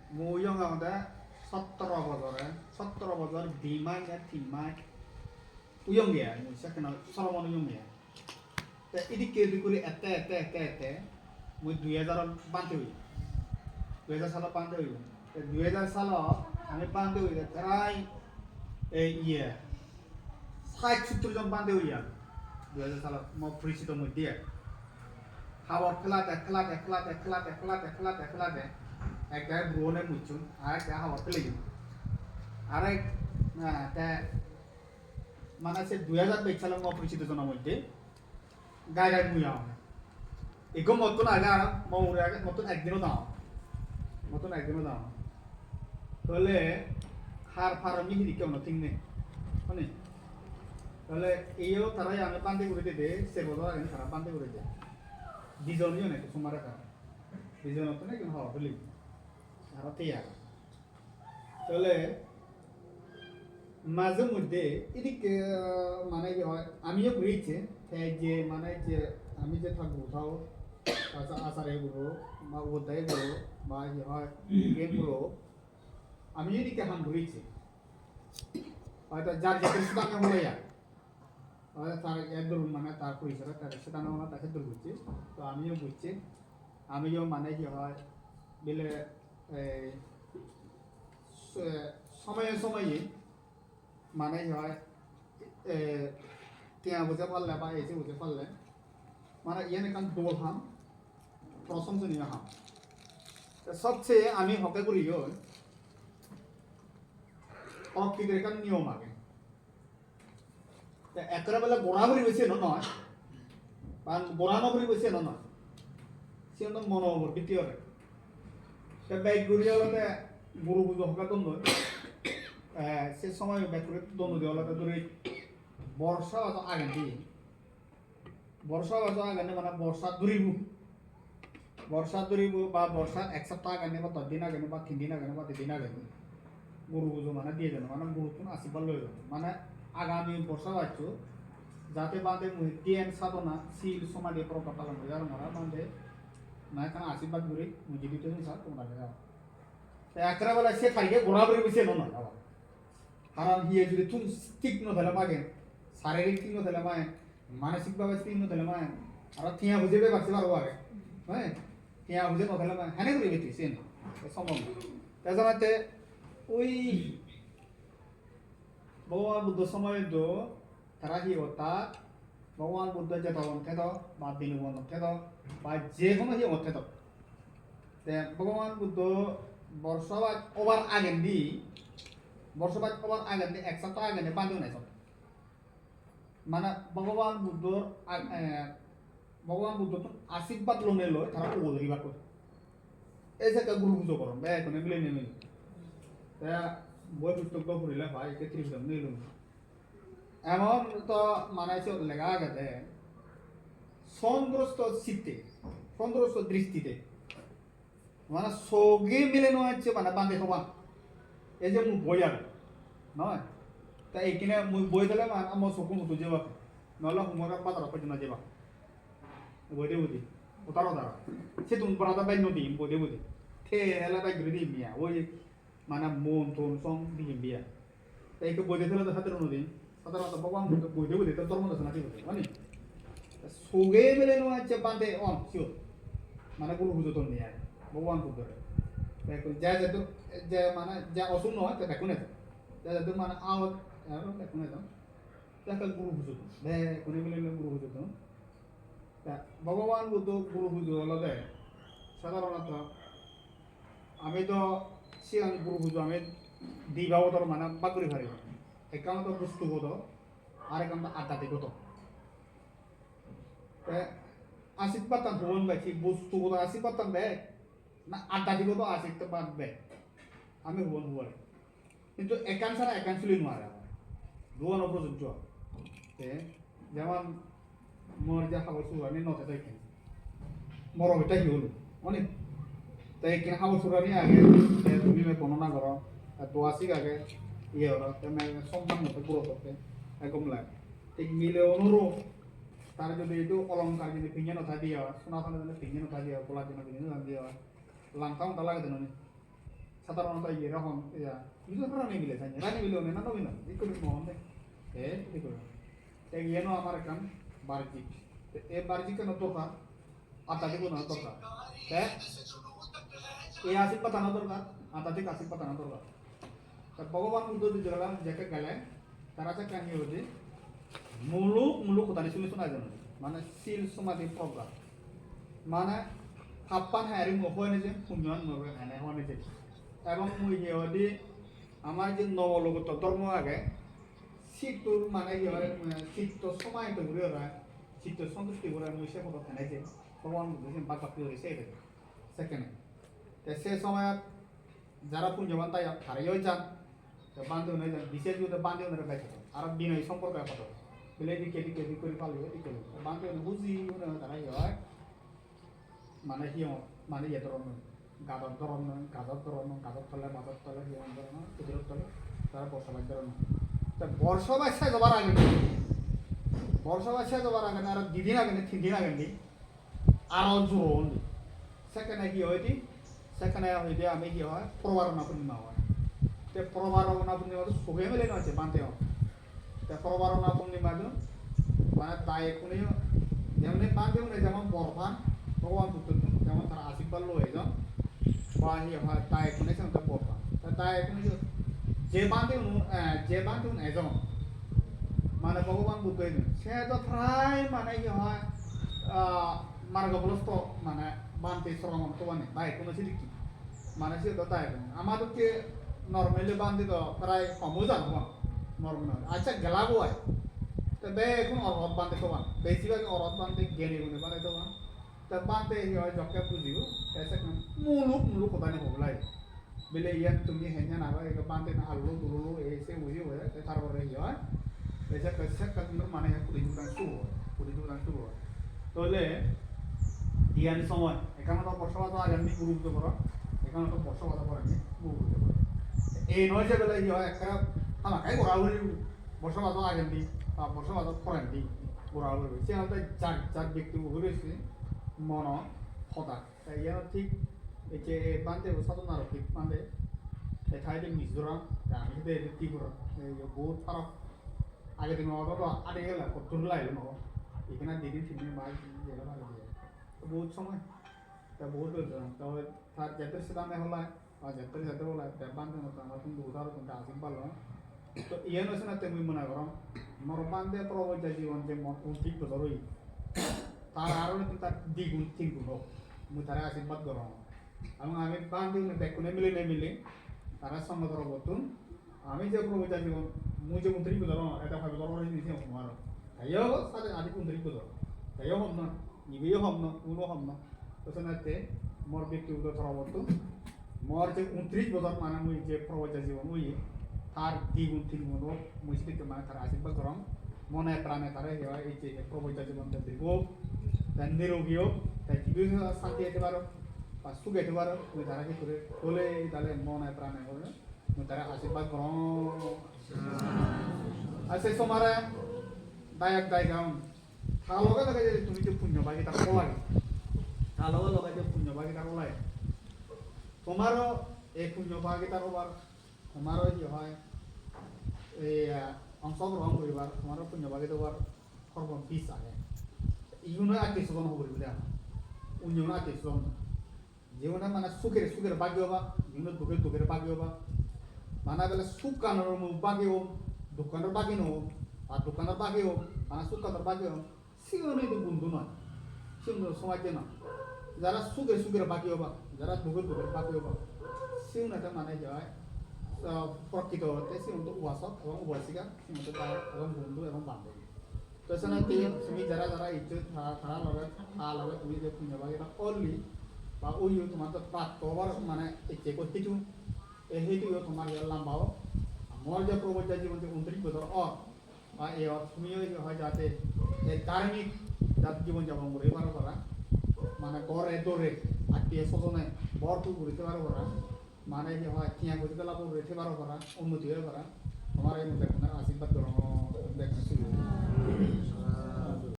Muyong ada 17 বছর demy আর তিমাই উয়ং গিয়া মুসা কেন সরমন উয়ং গিয়া তা এদিকে দুকুরি এতে মুই 2000 বানতে হই 2000 সাল বানতে হই 2000 সাল আমি বানতে হই প্রায় এই 60-70 জন বানতে হই 2000 সাল মো পরিচিত মধ্যে হাওয়ার খেলাতে একটা ব্রোনে মুচুন আর একটা হাওয়ার খেলে আর এক মানে সে 2022 সালের অপরিচিত জনের মধ্যে গায়ে মুইয়া এগো মতন আগে আর মৌরে আগে মতন একদিনও দাও তাহলে হার ফারমি হিদি কেউ নথিং নেই মানে তাহলে এইও তারাই আমি বান্ধে করে দিতে সে বলো আগে তারা বান্ধে করে দেয় দুজনই অনেক সময় রাখা দুজন তো না কিন্তু হওয়া বলি আর তেয়ার তাহলে মাঝে মধ্যে এদিকে মানে কি হয় আমিও ঘুরেছি যে মানে যে আমি যে থাকবো তাও আসারে গুলো বা ওদায় গুলো বা কি হয় গেম গুলো আমি এদিকে হাম ঘুরেছি হয়তো যার যেতে সেটা হলো হয়তো তার একদম মানে তার পরিচয় তার সেটা না তাকে দূর বুঝছি তো আমিও বুঝছি আমিও মানে কি হয় বেলে সময়ে মানে হয় টিয়া বুঝে পারলে বা এসে বুঝে পারলে মানে ইয়ে নাম দোল হাম প্রশংসনীয় হাম সবচেয়ে আমি হকে করি অকৃতির একটা নিয়ম আগে একরা বেলা গোড়াবরি বেশি নয় বা গোড়ানবরি বেশি নয় সে মনোবর দ্বিতীয় ব্যাগ ঘুরিয়ে হলে গুরু পুজো হকা দ্বন্দ্ব সে সময় ব্যাগ করে দ্বন্দ্ব দিয়ে হলে ধরে বর্ষা অত আগে দিয়ে মানে বর্ষা দূরিব বা বর্ষা এক সপ্তাহ আগে বা 10 দিন আগে বা 3 দিন আগে বা 2 দিন আগে গুরু পুজো মানে দিয়ে দেন মানে গুরু তুমি আশীর্বাদ লয়ে যাবে মানে আগামী বর্ষা বাচ্চো যাতে বাদে জ্ঞান সাধনা শিল সমাধি প্রকট পালন করে আর মারা বাদে না এখানে আশীর্বাদ করে জীবিত হিসাব তোমরা যাও একরা বেলা সে থাকে গোড়াবরি বেশি নয় আবার কারণ হিয়ে যদি তুমি তীক্ষ্ণ ধরে পাগে শারীরিক তীক্ষ্ণ ধরে পায় মানসিকভাবে তীক্ষ্ণ ধরে পায় আর থিয়া বুঝে পারছে পারবো আগে হ্যাঁ থিয়া বুঝে নধলে পায় হ্যাঁ করে গেছি সে সম্ভব তাছাড়াতে ওই ভগবান বুদ্ধ সময় তো তারা কি হতা ভগবান বুদ্ধ যে অন্থে দাও বা দিনু অন্থে দাও বা যে কোনো কি অন্থে দাও ভগবান বুদ্ধ বর্ষবাদ ওভার আগেন দি এক সপ্তাহ আগেন বান্ধব নাই সব মানে ভগবান বুদ্ধ তো আশীর্বাদ লোনে লয় তারা ওগরিবা করে এই যে গুরু পুজো করো বে এখন মিলে নেমে তা বই পুস্তক তো পড়িলে ভাই একে 30 জন নিলুম এমন তো মানে লেখা গেছে সন্দ্রস্ত চিত্তে সন্দ্রস্ত দৃষ্টিতে মানে সগে মিলে নয় হচ্ছে মানে বান্ধে সমান এই যে বই আর নয় তা এইখানে বই দিলে আমার চকু মুঠো যাবা নহলে সময় বাজাৰত পৰ্যন্ত যাবা বইদে বুঝি ওতারও দাঁড়া সে তুমি পড়াতে বাই নদী বইদে বুঝি ঠেলা বাই ঘুরে দিই মিয়া ওই মানে মন টন সং দিই বিয়া তাই বইদে ফেলে তো হাতের নদী সাধারণত ভগবান বইদে বুঝি তো তোর মতো শোনাতে বুঝি মানে সগে মিলে নয় হচ্ছে বান্ধে অন শিওর মানে গুরু পুজো তো নিয়ে ভগবান বুদ্ধরে যা যেত যে মানে যা অসুন নয় তা দেখুন যা যেত মানে আওয়াজ দেখুন তাকে গুরু পুজো দে কোনে মিলে গুরু পুজো তো ভগবান বুদ্ধ গুরু পুজো হলে সাধারণত আমি তো সিগাং গুরু পুজো আমি দিবাবতর মানে বাকরি ভারি একান্ত বস্তুগত আর একান্ত আধ্যাত্মিকত আশীর্বাদ ভগবান পাইছি বস্তুগত আশীর্বাদ দেয় না আধ্যাত্মিকত আশীর্বাদ দেয় আমি ভুবন হবো কিন্তু একান ছাড়া একান চুলি নোৱাৰে আমার ভুবন প্রযোজ্য যেমন মোর যা খাবার সুরানি নতে থাকেন বড় বেটা কি হলো অনেক তাই এখানে খাবার সুরানি আগে তুমি বর্ণনা করো তো আসিক আগে ইয়ে হলো তেমন সম্মান মতো পুরো করতে এরকম লাগে ঠিক মিলে অনুরূপ তার যদি itu অলংকার যদি পিঞ্জে নথা দিয়া সোনা সোনা যদি পিঞ্জে নথা দিয়া গোলা জন্য পিঞ্জে নথা দিয়া লাংকাও তালা গেছে নি সাধারণত এরকম কিছু রানি মিলে থাকে রানি মিলে না নবীন একটু মহন দেয় এই করে এনো আমার একটা বার্জিক এই বার্জিক কেন দরকার আটা দিব না দরকার এই আসিফ পাতানো দরকার আটা থেকে আসিফ পাতানো দরকার ভগবান বুদ্ধ দিলাম যাকে গেলে তারা যে কাহিনী হচ্ছে মুলুক কোথায় শুনে শোনা যায় মানে সিল সমাধি প্রজ্ঞা মানে হাপ্পান হায়ারি মহনে যে পুণ্যন মরে হানে হনে যে এবং মুই হিয়দি আমার যে নবলগত ধর্ম আগে শীতটো মানে হিয়রে শীত সময় তো ঘুরে ওরা শীত সন্তুষ্টি করে মুই সে কথা হানে যে ভগবান বুদ্ধ বাক বাকি হয়েছে এটা সেকেন্ডে তো সে সময় যারা পুণ্যবান তাই হারিয়েও যান বান্ধব হয়ে যান বিশেষ করে বান্ধব হয়ে গেছে আর বিনয় সম্পর্ক কথা বলে দিকে করে পালিয়ে দিকে বান্ধব বুঝি তারা হয় মানে কি মানে ইয়ে ধরনের গাজর তলে বাজার তলে হিয়ন ধরনের কুদিরত তলে তারা বসবাস ধরনের তা বর্ষবাসায় যাবার আগে আর দুদিন আগে 3 দিন আগে আরো জোর সেখানে কি হয়টি সেখানে হইতে আমি কি হয় প্রবারণা পূর্ণিমা হয় তে প্রবারণা পূর্ণিমা তো সবে মিলে আছে বানতে হয় তে প্রবারণা পূর্ণিমা মানে তাই এখনই যেমন বানতে যেমন বরফান ভগবান বুদ্ধ যেমন তারা আশীর্বাদ লয়ে যান বা হয় তাই এখনই সেমন বরফান তাই এখনই যে বান্ধব এজন মানে ভগবান বুদ্ধ সে তো প্রায় মানে কি হয় মার্গগ্রস্ত মানে বানতে শ্রমণ তো মানে তাই কোনো সিদ্ধি মানে সে তো তাই আমাদেরকে নর্মালি বান্ধি তো প্রায় কমও জানো নর্মাল আচ্ছা গেলাবো হয় তো বে এখন অরহত বান্ধে তো বেশিরভাগ অরহত বান্ধে জ্ঞানী গুণে বান্ধে তো তা বান্ধে হয় যকে বুঝিব এসে মুলুক কোথায় হবলাই বেলে ইয়ান তুমি হেnya নাবা এটা বান্ধে না আলু দুলু এসে বুঝিব হয় তারপরে হয় এসে কসে কত মানে কুড়ি দুরান শুরু হয় তাহলে ইয়ান সময় এখানে তো বর্ষবাদ আর এমনি গুরুত্ব করো এখানে তো বর্ষবাদ করে আমি গুরুত্ব করো এই নয় যে বেলা হয় একটা আমাকে গোড়াউড়ি বর্ষবাদ আগে নি বা বর্ষবাদ করেন নি গোড়াউড়ি সে আমাদের চার ব্যক্তি ঘুরেছে মন হতা তাই ইয়ার ঠিক এই যে বান্ধে সাধনা রক্ষিত বান্ধে এখানে মিজোরাম আমি তো কি করো বহুত ফারাক আগে দিন আগে গেলে কত লাইলো ন এখানে দিদি 3 দিন বাদ গেলে ভালো বহুত সময় তা বহুত তবে তার যেতে সেদামে হলাই আর যেতে হলাই বান্ধে মতো আমার কিন্তু উদাহরণ কিন্তু আসিম পারলো তো ইয়ে নছে না তেমনি মনে করো মোর বান্ধে প্রবজ্জা জীবন যে মন ঠিক বছরই তার আরও তার দ্বিগুণ 3 গুণ হোক মুই তারা আশীর্বাদ করো এবং আমি বান্ধব দেখুনে মিলে তারা সঙ্গ ধরো বতুন আমি যে প্রবজ্জা জীবন মুই যে মন্ত্রী বুঝানো এটা ভাবে ধরো নিচে আমার তাইও সাথে আদি মন্ত্রী বুঝো তাইও হম না ইবেও হম না উনো হম না তো সেনাতে মোর ব্যক্তিগত ধরো বতুন মোর যে 29 বছর মানে মুই যে প্রবজ্জা জীবন মুই তার দ্বিগুণ 3 গুণ হোক মুই সেদিকে মানে তারা আশীর্বাদ করম মনে প্রাণে তারা এই যে প্রবজ্জা জীবনটা দীর্ঘ dan নিরোগীও তাই জীবন শান্তি হতে পারো বা সুখ হতে পারো তুমি তারা কি করে তোলে তাহলে মনে প্রাণে করে তুমি তারা আশীর্বাদ করো আর সেই সময় দায় গাউন তার লগে যে তুমি যে পুণ্য বাকি তার লাগে তার লগে যে পুণ্য বাকি তার লাগে তোমারও এই পুণ্য বাকি তার হবার তোমারও কি হয় এই অংশগ্রহণ করিবার তোমারও পুণ্য বাকি দেওয়ার সর্বম পিস আহে ইউনো আত্মীয় স্বজন হব বলে আমার অন্য আত্মীয় স্বজন জীবনে মানে সুখের ভাগ্য হবা জীবনে দুঃখের ভাগ্য হবা মানে বেলা সুখ কানের ভাগ্য হোক দোকানের ভাগ্য হোক আর দোকানের ভাগ্য হোক মানে সুখ কানের ভাগ্য হোক সেগুলো তো বন্ধু নয় সেগুলো সমাজ না যারা সুখের ভাগ্য হবা যারা দুঃখের ভাগ্য হবা সেগুলো মানে যায় প্রকৃত হতে সেগুলো উপাসক এবং উপাসিকা সেগুলো এবং বন্ধু এবং বান্ধব তো সেনাতে তুমি যারা ইজ্জত তারা লগে তুমি যে পুণ্য ভাগিটা করলি বা ওই তোমার তো প্রাপ্ত হবার মানে ইচ্ছে করতেছু সেইটোও তোমার লাম্বাও আমার যে প্রবজ্জা জীবন যে 29 বছর বা এই তুমিও হয় যাতে এই ধার্মিক জীবনযাপন করে পারো করা মানে ঘরে দৌড়ে আত্মীয় স্বজনে ভরপুর করতে পারো করা মানে যে হয় টিয়া করতে লাভ রেখে পারো করা উন্নতি হয়ে করা তোমার এই মধ্যে আশীর্বাদ গ্রহণ দেখতে